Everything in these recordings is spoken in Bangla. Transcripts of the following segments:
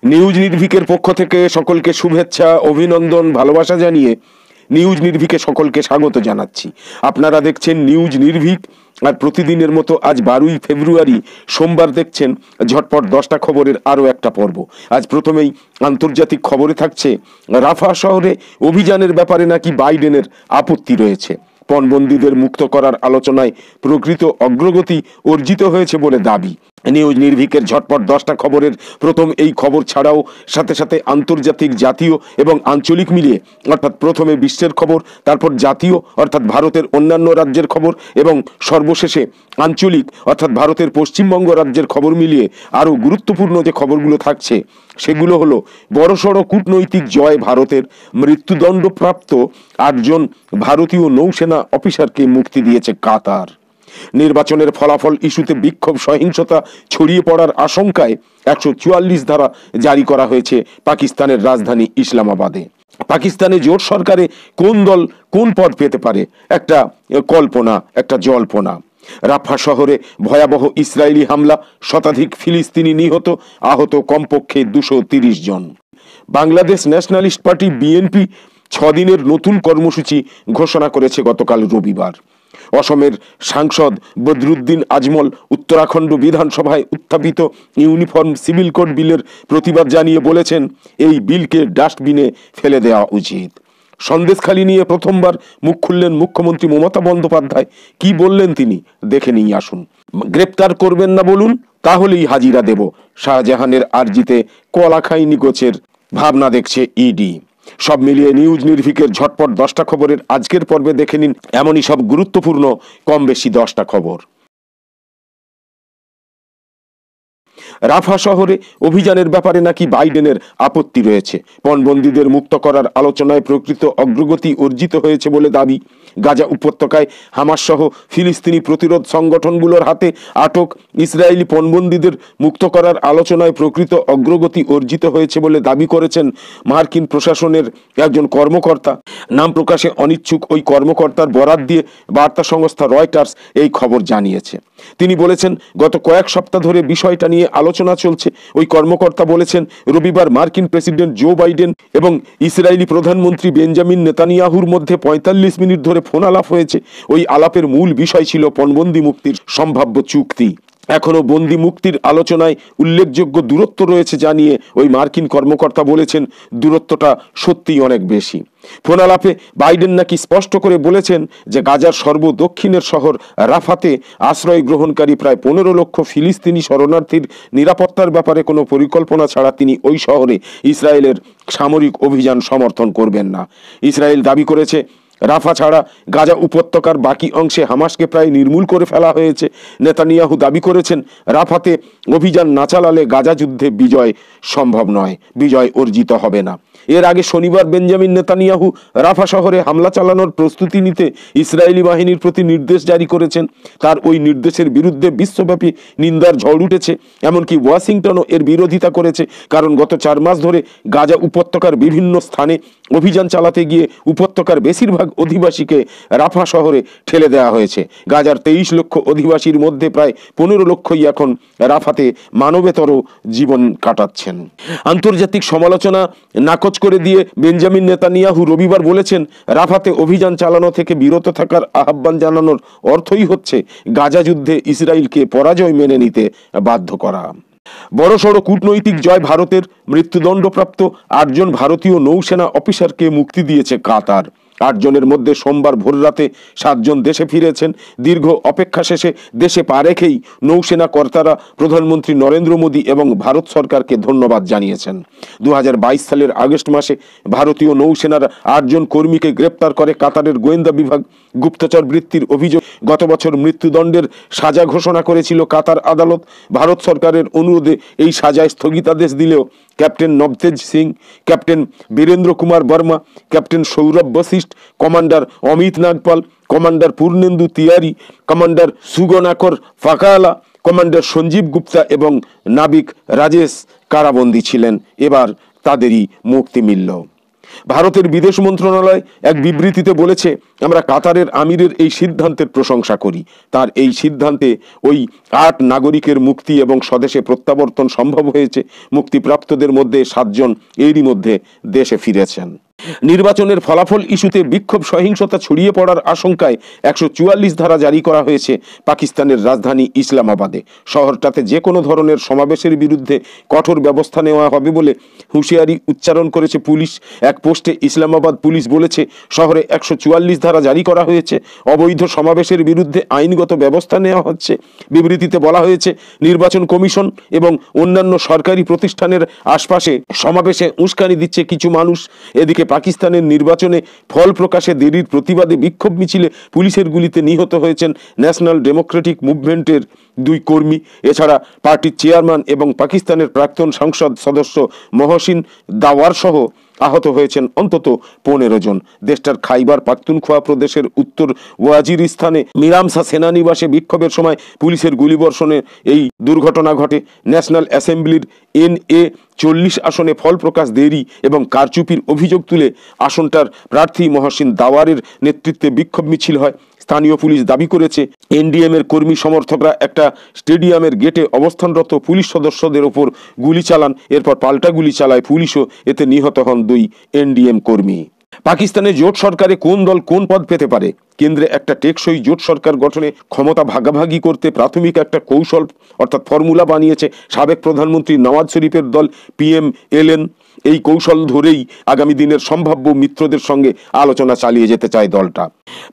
নিউজ নির্ভীকের পক্ষ থেকে সকলকে শুভেচ্ছা, অভিনন্দন, ভালোবাসা জানিয়ে নিউজ নির্ভীকে সকলকে স্বাগত জানাচ্ছি। আপনারা দেখছেন নিউজ নির্ভীক, আর প্রতিদিনের মতো আজ 12ই ফেব্রুয়ারি সোমবার দেখছেন ঝটপট 10টা খবরের আরও একটা পর্ব। আজ প্রথমেই আন্তর্জাতিক খবরে থাকছে রাফা শহরে অভিযানের ব্যাপারে নাকি বাইডেনের আপত্তি রয়েছে। পণবন্দীদের মুক্ত করার আলোচনায় প্রকৃত অগ্রগতি অর্জিত হয়েছে বলে দাবি। নিউজ নির্ভীকের ঝটপট 10টা খবরের প্রথম এই খবর ছাড়াও সাথে সাথে আন্তর্জাতিক, জাতীয় এবং আঞ্চলিক মিলিয়ে, অর্থাৎ প্রথমে বিশ্বের খবর, তারপর জাতীয় অর্থাৎ ভারতের অন্যান্য রাজ্যের খবর এবং সর্বশেষে আঞ্চলিক অর্থাৎ ভারতের পশ্চিমবঙ্গ রাজ্যের খবর মিলিয়ে আরও গুরুত্বপূর্ণ যে খবরগুলো থাকছে সেগুলো হলো বড়সড় কূটনৈতিক জয় ভারতের। মৃত্যুদণ্ডপ্রাপ্ত 8 জন ভারতীয় নৌসেনা অফিসারকে মুক্তি দিয়েছে কাতার। নির্বাচনের ফলাফল ইস্যুতে বিক্ষোভ, সহিংসতা ছড়িয়ে পড়ার আশঙ্কায় 144 ধারা জারি করা হয়েছে পাকিস্তানের রাজধানী ইসলামাবাদে। পাকিস্তানে জোট সরকারে কোন দল কোন পদ পেতে পারে, একটা কল্পনা, একটা জল্পনা। রাফা শহরে ভয়াবহ ইসরায়েলি হামলা, শতাধিক ফিলিস্তিনি নিহত, আহত কমপক্ষে 230 জন। বাংলাদেশ ন্যাশনালিস্ট পার্টি বিএনপি 6 দিনের নতুন কর্মসূচি ঘোষণা করেছে গতকাল রবিবার। অসমের সাংসদ বদরুদ্দিন আজমল উত্তরাখণ্ড বিধানসভায় উত্থাপিত ইউনিফর্ম সিভিল কোড বিলের প্রতিবাদ জানিয়ে বলেছেন, এই বিলকে ডাস্টবিনে ফেলে দেওয়া উচিত। সন্দেশখালি নিয়ে প্রথমবার মুখ খুললেন মুখ্যমন্ত্রী মমতা বন্দ্যোপাধ্যায়। কি বললেন তিনি, দেখে নিয়ে আসুন। গ্রেপ্তার করবেন না বলুন, তাহলেই হাজিরা দেব। শাহজাহানের আর্জিতে কলা খাইনি গোছের ভাবনা দেখছে ইডি। সব মিলিয়ে নিউজ নির্ভীকের ঝটপট 10টা খবরের আজকের পর্বে দেখে নিন এমনই সব গুরুত্বপূর্ণ কম বেশি 10টা খবর। রাফা শহরে অভিযানের ব্যাপারে নাকি বাইডেনের আপত্তি রয়েছে। পণবন্দীদের মুক্ত করার আলোচনায় প্রকৃত অগ্রগতি অর্জিত হয়েছে বলে দাবি। গাজা উপত্যকায় হামাস সহ ফিলিস্তিনি প্রতিরোধ সংগঠনগুলোর হাতে আটক ইসরায়েলি পণবন্দীদের মুক্ত করার আলোচনায় প্রকৃত অগ্রগতি অর্জিত হয়েছে বলে দাবি করেছেন মার্কিন প্রশাসনের একজন কর্মকর্তা। নাম প্রকাশে অনিচ্ছুক ওই কর্মকর্তার বরাত দিয়ে বার্তা সংস্থা রয়টার্স এই খবর জানিয়েছে। তিনি বলেছেন, গত কয়েক সপ্তাহ ধরে বিষয়টা নিয়ে আলোচনা চলছে। ওই কর্মকর্তা বলেছেন, রবিবার মার্কিন প্রেসিডেন্ট জো বাইডেন এবং ইসরায়েলি প্রধানমন্ত্রী বেঞ্জামিন নেতানিয়াহুর মধ্যে 45 মিনিট ধরে ফোন আলাপ হয়েছে। ওই আলাপের মূল বিষয় ছিল পণবন্দি মুক্তির সম্ভাব্য চুক্তি। এখনো বন্দি মুক্তির আলোচনায় উল্লেখযোগ্য দূরত্ব রয়েছে জানিয়ে ওই মার্কিন কর্মকর্তা বলেছেন, দূরত্বটা সত্যিই অনেক বেশি। ফোন আলাপে বাইডেন নাকি স্পষ্ট করে বলেছেন যে গাজার সর্বদক্ষিণের শহর রাফাতে আশ্রয় গ্রহণকারী প্রায় 15 লক্ষ ফিলিস্তিনি শরণার্থীর নিরাপত্তার ব্যাপারে কোনো পরিকল্পনা ছাড়া তিনি ওই শহরে ইসরায়েলের সামরিক অভিযান সমর্থন করবেন না। ইসরায়েল দাবি করেছে, রাফা ছাড়া গাজা উপত্যকার বাকি অংশে হামাসকে প্রায় নির্মূল করে ফেলা হয়েছে। নেতানিয়াহু দাবি করেছেন, রাফাতে অভিযান না চালালে গাজা যুদ্ধে বিজয় সম্ভব নয়, বিজয় অর্জিত হবে না। এর আগে শনিবার বেঞ্জামিন নেতানিয়াহু রাফা শহরে হামলা চালানোর প্রস্তুতি নিতে ইসরায়েলি বাহিনীর প্রতি নির্দেশ জারি করেছেন। তার ওই নির্দেশের বিরুদ্ধে বিশ্বব্যাপী নিন্দার ঝড় উঠেছে। এমনকি ওয়াশিংটনও এর বিরোধিতা করেছে, কারণ গত 4 মাস ধরে গাজা উপত্যকার বিভিন্ন স্থানে অভিযান চালাতে গিয়ে উপত্যকার বেশিরভাগ অধিবাসীকে রাফা শহরে ঠেলে দেওয়া হয়েছে। গাজার 23 লক্ষ অধিবাসীর মধ্যে প্রায় 15 লক্ষই এখন রাফাতে মানবেতর জীবন কাটাচ্ছেন। আন্তর্জাতিক সমালোচনা নাকচ করে দিয়ে বেঞ্জামিন নেতানিয়াহু রবিবার বলেছেন, রাফাতে অভিযান চালানো থেকে বিরত থাকার আহ্বান জানানোর অর্থই হচ্ছে গাজা যুদ্ধে ইসরায়েলকে পরাজয় মেনে নিতে বাধ্য করা। বড়সড় কূটনৈতিক জয় ভারতের। মৃত্যুদণ্ডপ্রাপ্ত 8 জন ভারতীয় নৌসেনা অফিসারকে মুক্তি দিয়েছে কাতার। 8 জনের মধ্যে সোমবার ভোররাতে 7 জন দেশে ফিরেছেন। দীর্ঘ অপেক্ষা শেষে দেশে পা রেখেই নৌসেনা কর্তারা প্রধানমন্ত্রী নরেন্দ্র মোদী এবং ভারত সরকারকে ধন্যবাদ জানিয়েছেন। 2022 সালের আগস্ট মাসে ভারতীয় নৌসেনার 8 জন কর্মীকে গ্রেপ্তার করে কাতারের গোয়েন্দা বিভাগ। গুপ্তচর বৃত্তির অভিযোগ গত বছর মৃত্যুদণ্ডের সাজা ঘোষণা করেছিল কাতার আদালত। ভারত সরকারের অনুরোধে এই সাজায় স্থগিতাদেশ দিলেও captain Navtej Singh, captain Birendra Kumar Verma, captain Saurabh Vashisht, commander Amit Nagpal, commander Purnendu Tiwari, commander Sugunakar Pakala, commander Sanjeev Gupta এবং নাবিক রাজেশ কারাবন্দী ছিলেন। এবার তাদেরই মুক্তি মিলল। ভারতের বিদেশ মন্ত্রণালয় এক বিবৃতিতে বলেছে, আমরা কাতারের আমিরের এই সিদ্ধান্তের প্রশংসা করি। তার এই সিদ্ধান্তে ওই 8 নাগরিকের মুক্তি এবং স্বদেশে প্রত্যাবর্তন সম্ভব হয়েছে। মুক্তিপ্রাপ্তদের মধ্যে 7 জন এরই মধ্যে দেশে ফিরেছেন। নির্বাচনের ফলাফল ইস্যুতে বিক্ষোভ সহিংসতা ছড়িয়ে পড়ার আশঙ্কায় 144 ধারা জারি করা হয়েছে পাকিস্তানের রাজধানী ইসলামাবাদে। শহরটাতে যে কোনো ধরনের সমাবেশের বিরুদ্ধে কঠোর ব্যবস্থা নেওয়া হবে বলে হুঁশিয়ারি উচ্চারণ করেছে পুলিশ। এক পোস্টে ইসলামাবাদ পুলিশ বলেছে, শহরে 144 ধারা জারি করা হয়েছে, অবৈধ সমাবেশের বিরুদ্ধে আইনগত ব্যবস্থা নেওয়া হচ্ছে। বিবৃতিতে বলা হয়েছে, নির্বাচন কমিশন এবং অন্যান্য সরকারি প্রতিষ্ঠানের আশপাশে সমাবেশে উস্কানি দিচ্ছে কিছু মানুষ। এদিকে পাকিস্তানের নির্বাচনে ফল প্রকাশে দেরির প্রতিবাদে বিক্ষোভ মিছিলে পুলিশের গুলিতে নিহত হয়েছেন ন্যাশনাল ডেমোক্রেটিক মুভমেন্টের 2 কর্মী। এছাড়া পার্টির চেয়ারম্যান এবং পাকিস্তানের প্রাক্তন সংসদ সদস্য মহসিন দাওয়ার সহ আহত হয়েছেন অন্তত 15 জন। দেশটার খাইবার পাখতুনখোয়া প্রদেশের উত্তর ওয়াজিরিস্তানে মিরামসা সেনানিবাসে বিক্ষোভের সময় পুলিশের গুলিবর্ষণে এই দুর্ঘটনা ঘটে। ন্যাশনাল অ্যাসেম্বলির NA 40 আসনে ফল প্রকাশ দেরি এবং কারচুপির অভিযোগ তুলে আসনটার প্রার্থী মহসিন দাওয়ারের নেতৃত্বে বিক্ষোভ মিছিল হয়। স্থানীয় পুলিশ দাবি করেছে, NDM এর কর্মী সমর্থকরা একটা স্টেডিয়ামের গেটে অবস্থানরত পুলিশ সদস্যদের ওপর গুলি চালান। এরপর পাল্টা গুলি চালায় পুলিশও। এতে নিহত হন 2 NDM কর্মী। পাকিস্তানে জোট সরকারে কোন দল কোন পদ পেতে পারে? কেন্দ্রে একটা টেকসই জোট সরকার গঠনে ক্ষমতা ভাগাভাগি করতে প্রাথমিক একটা কৌশল অর্থাৎ ফর্মুলা বানিয়েছে সাবেক প্রধানমন্ত্রী নওয়াজ শরীফের দল PMLN। এই কৌশল ধরেই আগামী দিনের সম্ভাব্য মিত্রদের সঙ্গে আলোচনা চালিয়ে যেতে চায় দলটা।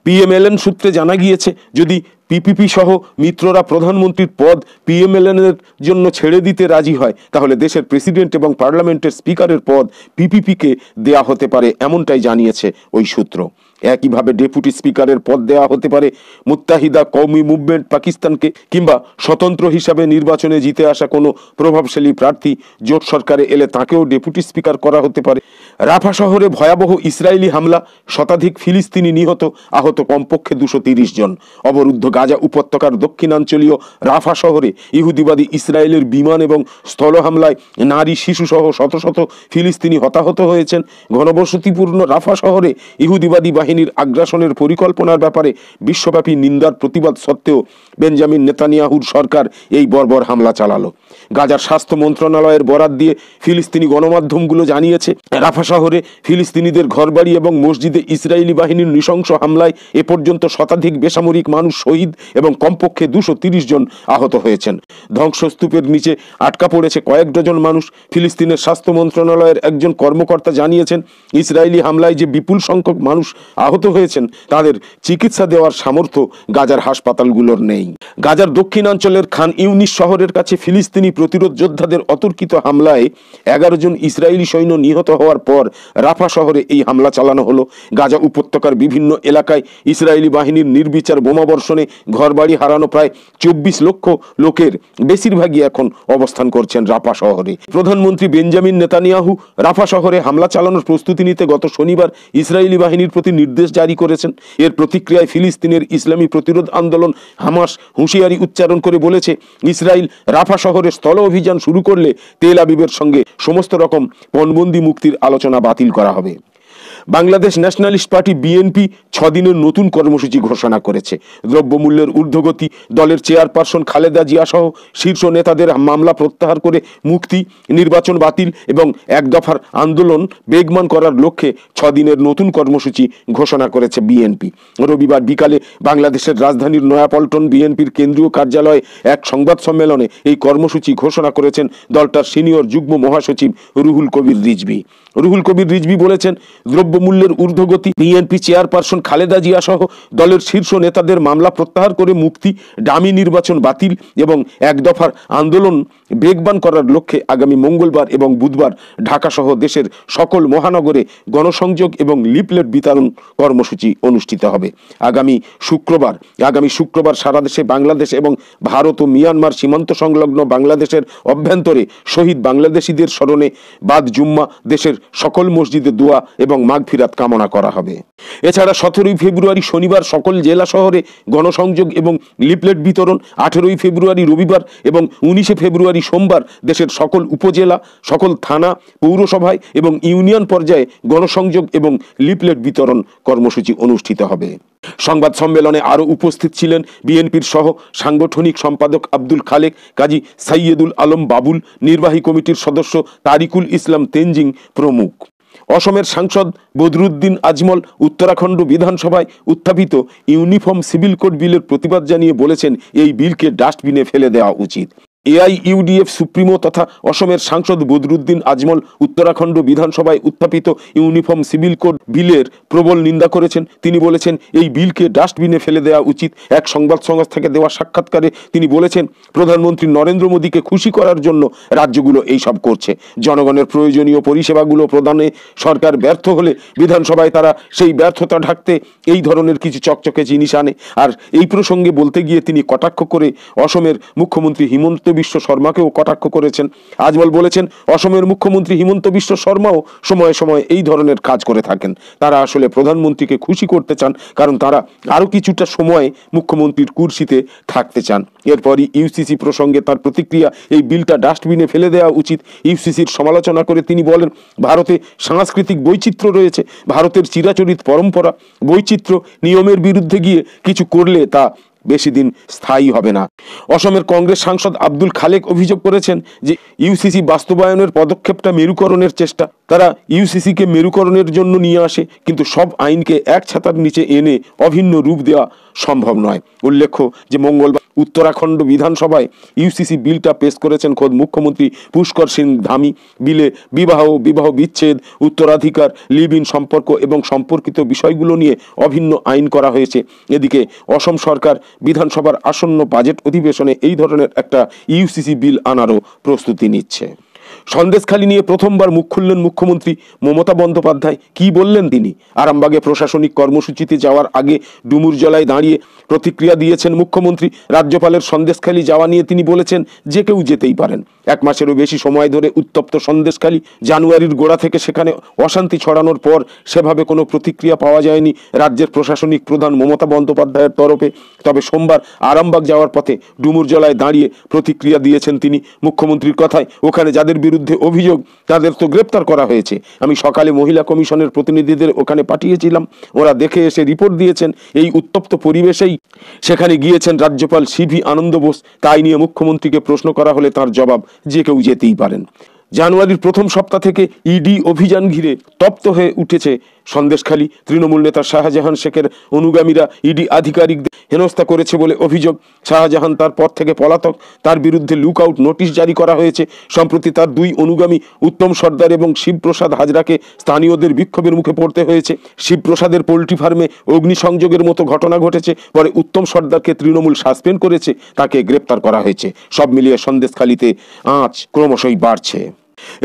PMLN সূত্রে জানা গিয়েছে, যদি PPP সহ মিত্ররা প্রধানমন্ত্রীর পদ PMLN এর জন্য ছেড়ে দিতে রাজি হয়, তাহলে দেশের প্রেসিডেন্ট এবং পার্লামেন্টের স্পিকারের পদ PPP-কে দেয়া হতে পারে, এমনটাই জানিয়েছে ওই সূত্র। একইভাবে ডেপুটি স্পিকারের পদ দেওয়া হতে পারে মুত্তাহিদা কওমি মুভমেন্ট পাকিস্তানকে, কিংবা স্বতন্ত্র হিসাবে নির্বাচনে জিতে আসা কোনো প্রভাবশালী প্রার্থী জোট সরকারে এলে তাকেও ডেপুটি স্পিকার করা হতে পারে। রাফা শহরে ভয়াবহ ইসরায়েলি হামলা, শতাধিক ফিলিস্তিনি নিহত, আহত কমপক্ষে 230 জন। অবরুদ্ধ গাজা উপত্যকার দক্ষিণাঞ্চলীয় রাফা শহরে ইহুদিবাদী ইসরায়েলের বিমান এবং স্থল হামলায় নারী শিশু সহ শত শত ফিলিস্তিনি হতাহত হয়েছেন। ঘনবসতিপূর্ণ রাফা শহরে ইহুদিবাদী বাহিনীর আগ্রাসনের পরিকল্পনার ব্যাপারে বিশ্বব্যাপী নিন্দার প্রতিবাদ সত্ত্বেও বেঞ্জামিন নেতানিয়াহুর সরকার এই বর্বর হামলা চালালো। গাজার স্বাস্থ্য মন্ত্রণালয়ের বরাত দিয়ে ফিলিস্তিনি গণমাধ্যমগুলো জানিয়েছে, রাফা শহরে ফিলিস্তিনিদের ঘরবাড়ি এবং মসজিদে ইসরায়েলি বাহিনীর নৃশংস হামলায় এ পর্যন্ত শতাধিক বেসামরিক মানুষ শহীদ এবং কমপক্ষে 230 জন আহত হয়েছেন। ধ্বংসস্তূপের নিচে আটকা পড়েছে কয়েক ডজন মানুষ। ফিলিস্তিনের স্বাস্থ্য মন্ত্রণালয়ের একজন কর্মকর্তা জানিয়েছেন, ইসরায়েলি হামলায় যে বিপুল সংখ্যক মানুষ আহত হয়েছেন তাদের চিকিৎসা দেওয়ার সামর্থ্য গাজার হাসপাতালগুলোর নেই। গাজার দক্ষিণাঞ্চলের খান ইউনিস শহরের কাছে ফিলিস্তিনি প্রতিরোধ যোদ্ধাদের অতর্কিত হামলায় 11 জন ইসরায়েলি সৈন্য নিহত হওয়ার পর রাফা শহরে এই হামলা চালানো হলো। গাজা উপত্যকার বিভিন্ন এলাকায় ইসরায়েলি বাহিনীর নির্বিচার বোমাবর্ষণে ঘরবাড়ি হারানো প্রায় 24 লক্ষ লোকের বেশিরভাগই এখন অবস্থান করছেন রাফা শহরে। প্রধানমন্ত্রী বেঞ্জামিন নেতানিয়াহু রাফা শহরে হামলা চালানোর প্রস্তুতি নিতে গত শনিবার ইসরায়েলি বাহিনীর প্রতি নির্দেশ জারি করেছেন। এর প্রতিক্রিয়ায় ফিলিস্তিনের ইসলামী প্রতিরোধ আন্দোলন হামাস হুঁশিয়ারি উচ্চারণ করে বলেছে, ইসরায়েল রাফা শহরে স্থল অভিযান শুরু করলে তেল আবিবের সঙ্গে সমস্ত রকম পণবন্দি মুক্তির আলোচনা বাতিল করা হবে। বাংলাদেশ ন্যাশনালিস্ট পার্টি BNP 6 দিনের নতুন কর্মসূচি ঘোষণা করেছে। দ্রব্যমূল্যের ঊর্ধ্বগতি, দলের চেয়ারপারসন খালেদা জিয়া সহ শীর্ষ নেতাদের মামলা প্রত্যাহার করে মুক্তি, নির্বাচন বাতিল এবং এক দফার আন্দোলন বেগবান করার লক্ষ্যে 6 দিনের নতুন কর্মসূচি ঘোষণা করেছে BNP। রবিবার বিকালে বাংলাদেশের রাজধানীর নয়াপল্টন BNPর কেন্দ্রীয় কার্যালয়ে এক সংবাদ সম্মেলনে এই কর্মসূচি ঘোষণা করেছেন দলটার সিনিয়র যুগ্ম মহাসচিব রুহুল কবির রিজভী। রুহুল কবির রিজভী বলেছেন, দ্রব্যমূল্যের ঊর্ধ্বগতি, BNP চেয়ারপারসন খালেদা জিয়া সহ দলের শীর্ষ নেতাদের মামলা প্রত্যাহার করে মুক্তি, ডামি নির্বাচন বাতিল এবং এক দফার আন্দোলন বেগবান করার লক্ষ্যে আগামী মঙ্গলবার এবং বুধবার ঢাকা সহ দেশের সকল মহানগরে গণসংযোগ এবং লিফলেট বিতরণ কর্মসূচি অনুষ্ঠিত হবে। আগামী শুক্রবার সারা দেশে বাংলাদেশ এবং ভারত ও মিয়ানমার সীমান্ত সংলগ্ন বাংলাদেশের অভ্যন্তরে শহীদ বাংলাদেশিদের স্মরণে বাদ জুম্মা দেশের সকল মসজিদে দোয়া এবং মাগফিরাত কামনা করা হবে। এছাড়া 17 ফেব্রুয়ারি শনিবার সকল জেলা শহরে গণসংযোগ এবং লিফলেট বিতরণ, 18 ফেব্রুয়ারি রবিবার এবং 19 ফেব্রুয়ারি আগামী সোমবার দেশের সকল উপজেলা, সকল থানা, পৌরসভায় এবং ইউনিয়ন পর্যায়ে গণসংযোগ এবং লিফলেট বিতরণ কর্মসূচি অনুষ্ঠিত হবে। সংবাদ সম্মেলনে আরও উপস্থিত ছিলেন বিএনপির সহ সাংগঠনিক সম্পাদক আব্দুল খালেক, কাজী সাইয়েদুল আলম বাবুল, নির্বাহী কমিটির সদস্য তারিকুল ইসলাম তেনজিং প্রমুখ। অসমের সাংসদ বদরুদ্দিন আজমল উত্তরাখণ্ড বিধানসভায় উত্থাপিত ইউনিফর্ম সিভিল কোড বিলের প্রতিবাদ জানিয়ে বলেছেন, এই বিলকে ডাস্টবিনে ফেলে দেওয়া উচিত। এআইইউডিএফ সুপ্রিমো তথা অসমের সাংসদ বদরুদ্দিন আজমল উত্তরাখণ্ড বিধানসভায় উত্থাপিত ইউনিফর্ম সিভিল কোড বিলের প্রবল নিন্দা করেছেন। তিনি বলেছেন, এই বিলকে ডাস্টবিনে ফেলে দেওয়া উচিত। এক সংবাদ সংস্থাকে দেওয়া সাক্ষাৎকারে তিনি বলেছেন, প্রধানমন্ত্রী নরেন্দ্র মোদীকে খুশি করার জন্য রাজ্যগুলো এইসব করছে। জনগণের প্রয়োজনীয় পরিষেবাগুলো প্রদানে সরকার ব্যর্থ হলে বিধানসভায় তারা সেই ব্যর্থতা ঢাকতে এই ধরনের কিছু চকচকে জিনিস আনে। আর এই প্রসঙ্গে বলতে গিয়ে তিনি কটাক্ষ করে অসমের মুখ্যমন্ত্রী হিমন্ত বিশ্ব শর্মাকেও কটাক্ষ করেছেন। আজমল বলেছেন, অসমের মুখ্যমন্ত্রী হিমন্ত বিশ্ব শর্মাও সময়ে সময়ে এই ধরনের কাজ করে থাকেন। তারা আসলে প্রধানমন্ত্রীকে খুশি করতে চান, কারণ তারা আরও কিছুটা সময় মুখ্যমন্ত্রীর কুর্সিতে থাকতে চান। এরপরই ইউসিসি প্রসঙ্গে তার প্রতিক্রিয়া, এই বিলটা ডাস্টবিনে ফেলে দেওয়া উচিত। ইউসিসির সমালোচনা করে তিনি বলেন, ভারতে সাংস্কৃতিক বৈচিত্র্য রয়েছে, ভারতের চিরাচরিত পরম্পরা, বৈচিত্র্য, নিয়মের বিরুদ্ধে গিয়ে কিছু করলে তা বেশি দিন স্থায়ী হবে না। অসমের কংগ্রেস সাংসদ আব্দুল খালেক অভিযোগ করেছেন যে ইউসিসি বাস্তবায়নের পদক্ষেপটা মেরুকরণের চেষ্টা। তারা ইউসিসিকে মেরুকরণের জন্য নিয়ে আসে, কিন্তু সব আইনকে এক ছাতার নিচে এনে অভিন্ন রূপ দেওয়া সম্ভব নয়। উল্লেখ্য যে মঙ্গলবার উত্তরাখণ্ড বিধানসভায় ইউসিসি বিলটা পেশ করেছেন খোদ মুখ্যমন্ত্রী পুষ্কর সিং ধামি। বিলে বিবাহ বিচ্ছেদ, উত্তরাধিকার, লিভ ইন সম্পর্ক এবং সম্পর্কিত বিষয়গুলো নিয়ে অভিন্ন আইন করা হয়েছে। এদিকে অসম সরকার বিধানসভার আসন্ন বাজেট অধিবেশনে এই ধরনের একটা ইউসিসি বিল আনারও প্রস্তুতি নিচ্ছে। সন্দেশখালী নিয়ে প্রথমবার মুখ খুললেন মুখ্যমন্ত্রী মমতা বন্দ্যোপাধ্যায়। কি বললেন তিনি? আরামবাগে প্রশাসনিক কর্মসূচিতে যাওয়ার আগে ডুমুরজলায় দাঁড়িয়ে প্রতিক্রিয়া দিয়েছেন মুখ্যমন্ত্রী। রাজ্যপালের সন্দেশখালী যাওয়া নিয়ে তিনি বলেছেন, যে কেউ যেতেই পারেন। এক মাসেরও বেশি সময় ধরে উত্তপ্ত সন্দেশখালী। জানুয়ারির গোড়া থেকে সেখানে অশান্তি ছড়ানোর পর সেভাবে কোনো প্রতিক্রিয়া পাওয়া যায়নি রাজ্যের প্রশাসনিক প্রধান মমতা বন্দ্যোপাধ্যায়ের তরফে। তবে সোমবার আরামবাগ যাওয়ার পথে ডুমুরজলায় দাঁড়িয়ে প্রতিক্রিয়া দিয়েছেন তিনি। মুখ্যমন্ত্রীর কথায়, ওখানে যাদের বিরুদ্ধে অভিযোগ তাদের তো গ্রেপ্তার করা হয়েছে। আমি সকালে মহিলা কমিশনের প্রতিনিধিদের ওখানে পাঠিয়েছিলাম, ওরা দেখে এসে রিপোর্ট দিয়েছেন। এই উত্তপ্ত পরিবেশেই সেখানে গিয়েছেন রাজ্যপাল সিভি আনন্দ বোস। তাই নিয়ে মুখ্যমন্ত্রীকে প্রশ্ন করা হলে তার জবাব, যে কেউ যেতেই পারেন। জানুয়ারির প্রথম সপ্তাহ থেকে ইডি অভিযান ঘিরে তপ্ত হয়ে উঠেছে সন্দেশখালী। তৃণমূল নেতা শাহজাহান শেখের অনুগামীরা ইডি আধিকারিকদের হেনস্থা করেছে বলে অভিযোগ। শাহজাহান তার পর থেকে পলাতক, তার বিরুদ্ধে লুকআউট নোটিশ জারি করা হয়েছে। সম্প্রতি তার দুই অনুগামী উত্তম সর্দার এবং শিবপ্রসাদ হাজরাকে স্থানীয়দের বিক্ষোভের মুখে পড়তে হয়েছে। শিবপ্রসাদের পোল্ট্রি ফার্মে অগ্নিসংযোগের মতো ঘটনা ঘটেছে, পরে উত্তম সর্দারকে তৃণমূল সাসপেন্ড করেছে, তাকে গ্রেপ্তার করা হয়েছে। সব মিলিয়ে সন্দেশখালীতে আঁচ ক্রমশই বাড়ছে।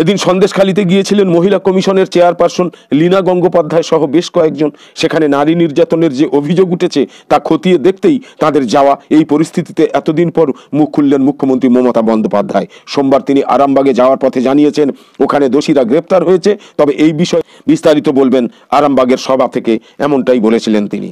এদিন সন্দেশখালীতে গিয়েছিলেন মহিলা কমিশনের চেয়ারপারসন লীনা গঙ্গোপাধ্যায় সহ বেশ কয়েকজন। সেখানে নারী নির্যাতনের যে অভিযোগ উঠেছে তা খতিয়ে দেখতেই তাদের যাওয়া। এই পরিস্থিতিতে এতদিন পর মুখ খুললেন মুখ্যমন্ত্রী মমতা বন্দ্যোপাধ্যায়। সোমবার তিনি আরামবাগে যাওয়ার পথে জানিয়েছেন, ওখানে দোষীরা গ্রেপ্তার হয়েছে, তবে এই বিষয়ে বিস্তারিত বলবেন আরামবাগের সভা থেকে, এমনটাই বলেছিলেন তিনি।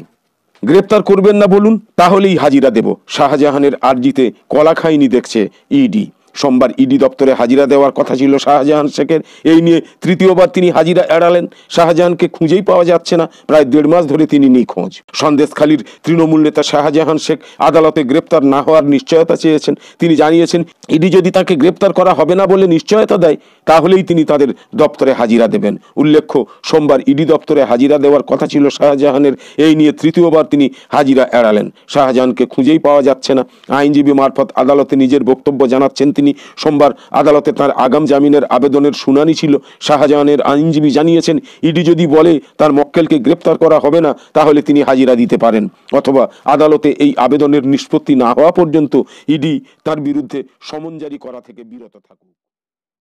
গ্রেপ্তার করবেন না বলুন, তাহলেই হাজিরা দেব। শাহজাহানের আর্জিতে কলা খায়নি দেখছে ইডি। সোমবার ইডি দপ্তরে হাজিরা দেওয়ার কথা ছিল শাহজাহান শেখের। এই নিয়ে তৃতীয়বার তিনি হাজিরা এড়ালেন। শাহজাহানকে খুঁজেই পাওয়া যাচ্ছে না। প্রায় 1.5 মাস ধরে তিনি নিখোঁজ। সন্দেশখালীর তৃণমূল নেতা শাহজাহান শেখ আদালতে গ্রেপ্তার না হওয়ার নিশ্চয়তা চেয়েছেন। তিনি জানিয়েছেন, ইডি যদি তাকে গ্রেপ্তার করা হবে না বলে নিশ্চয়তা দেয়, তাহলেই তিনি তাদের দপ্তরে হাজিরা দেবেন। উল্লেখ্য, সোমবার ইডি দপ্তরে হাজিরা দেওয়ার কথা ছিল শাহজাহানের। এই নিয়ে তৃতীয়বার তিনি হাজিরা এড়ালেন। শাহজাহানকে খুঁজেই পাওয়া যাচ্ছে না। আইনজীবী মারফত আদালতে নিজের বক্তব্য জানাচ্ছেন তিনি। সোমবার আদালতে তার আগাম জামিনের আবেদনের শুনানি ছিল। শাহজাহানের আইনজীবী জানিয়েছেন, ইডি যদি বলে তার মক্কেলকে গ্রেপ্তার করা হবে না, তাহলে তিনি হাজিরা দিতে পারেন, অথবা আদালতে এই আবেদনের নিষ্পত্তি না হওয়া পর্যন্ত ইডি তার বিরুদ্ধে সমন জারি করা থেকে বিরত থাকুক।